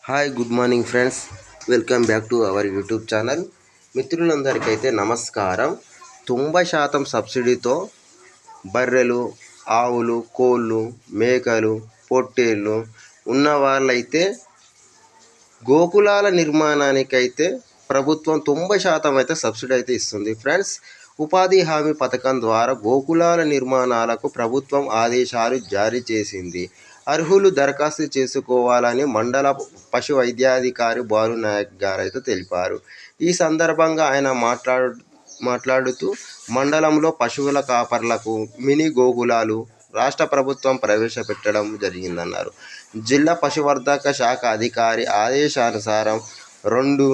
Hi good morning friends, welcome back to our YouTube channel. మిత్రులందరికైతే నమస్కారం. 90% సబ్సిడీతో బర్రెలు, ఆవులు, కోళ్ళు, మేకలు, పొట్టేళ్ళు ఉన్న వాళ్ళైతే గోకులాల నిర్మాణానికైతే ప్రభుత్వం 90% అయితే సబ్సిడీ అయితే ఇస్తుంది ఫ్రెండ్స్. ఉపాధి హామీ పథకం ద్వారా గోకులాల నిర్మాణాలకు ప్రభుత్వం ఆదేశాలు జారీ చేసింది. అర్హులు దరఖాస్తు చేసుకోవాలని మండల పశు వైద్యాధికారి బాలునాయక్ గారు అయితే తెలిపారు. ఈ సందర్భంగా ఆయన మాట్లాడుతూ మండలంలో పశువుల కాపర్లకు మినీ గోకులాలు రాష్ట్ర ప్రభుత్వం ప్రవేశపెట్టడం జరిగిందన్నారు. జిల్లా పశువర్ధక శాఖ అధికారి ఆదేశానుసారం 2,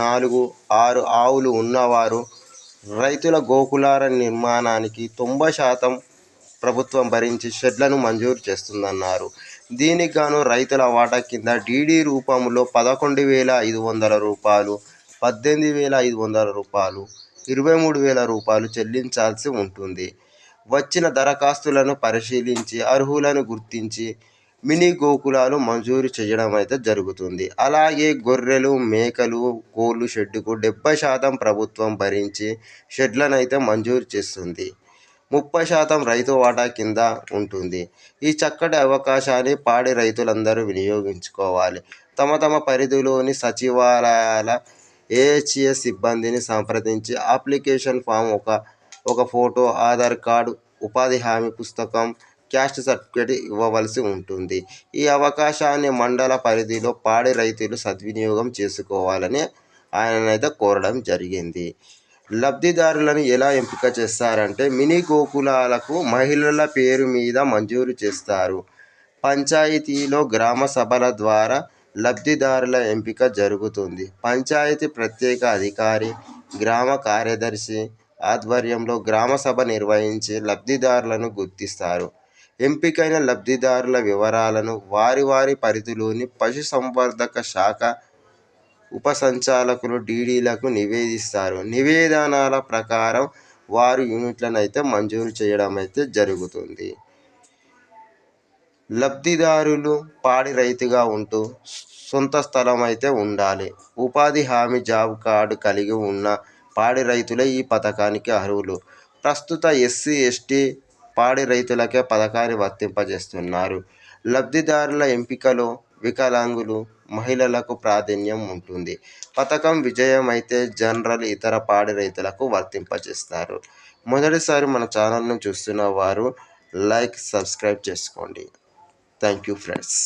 4, 6 ఆవులు ఉన్నవారు రైతుల గోకులాల నిర్మాణానికి 90% ప్రభుత్వం భరించి షెడ్లను మంజూరు చేస్తుందన్నారు. దీనికి గాను రైతుల వాటా కింద డీడీ రూపంలో 11,500 రూపాయలు, 18,500 రూపాయలు, 23,000 రూపాయలు చెల్లించాల్సి ఉంటుంది. వచ్చిన దరఖాస్తులను పరిశీలించి అర్హులను గుర్తించి మినీ గోకులాలు మంజూరు చేయడం అయితే జరుగుతుంది. అలాగే గొర్రెలు, మేకలు, కోళ్ళు షెడ్డుకు 70% ప్రభుత్వం భరించి షెడ్లను అయితే మంజూరు చేస్తుంది. 30% రైతు వాటా కింద ఉంటుంది. ఈ చక్కటి అవకాశాన్ని పాడి రైతులందరూ వినియోగించుకోవాలి. తమ పరిధిలోని సచివాలయాల ఏహెచ్ఎస్ సిబ్బందిని సంప్రదించి అప్లికేషన్ ఫామ్, ఒక ఫోటో, ఆధార్ కార్డు, ఉపాధి హామీ పుస్తకం, క్యాస్ట్ సర్టిఫికేట్ ఇవ్వవలసి ఉంటుంది. ఈ అవకాశాన్ని మండల పరిధిలో పాడి రైతులు సద్వినియోగం చేసుకోవాలని ఆయననైతే కోరడం జరిగింది. లబ్ధిదారులను ఎలా ఎంపిక చేస్తారంటే మినీ గోకులాలకు మహిళల పేరు మీద మంజూరు చేస్తారు. పంచాయతీలో గ్రామ సభల ద్వారా లబ్ధిదారుల ఎంపిక జరుగుతుంది. పంచాయతీ ప్రత్యేక అధికారి, గ్రామ కార్యదర్శి ఆధ్వర్యంలో గ్రామ సభ నిర్వహించి లబ్ధిదారులను గుర్తిస్తారు. ఎంపికైన లబ్ధిదారుల వివరాలను వారి పరిధిలోని పశుసంవర్ధక శాఖ ఉప సంచాలకులు డీడీలకు నివేదిస్తారు. నివేదనల ప్రకారం వారు యూనిట్లను అయితే మంజూరు చేయడం అయితే జరుగుతుంది. లబ్ధిదారులు పాడి రైతుగా ఉంటూ సొంత స్థలం అయితే ఉండాలి. ఉపాధి హామీ జాబ్ కార్డు కలిగి ఉన్న పాడి రైతులే ఈ పథకానికి అర్హులు. ప్రస్తుత ఎస్సీ, ఎస్టీ పాడి రైతులకే పథకాన్ని వర్తింపజేస్తున్నారు. లబ్ధిదారుల ఎంపికలో వికలాంగులు, మహిళలకు ప్రాధాన్యం ఉంటుంది. పథకం విజయమైతే జనరల్, ఇతర పాడి రైతులకు వర్తింపజేస్తారు. మొదటిసారి మన ఛానల్ను చూస్తున్న వారు లైక్, సబ్స్క్రైబ్ చేసుకోండి. Thank you friends.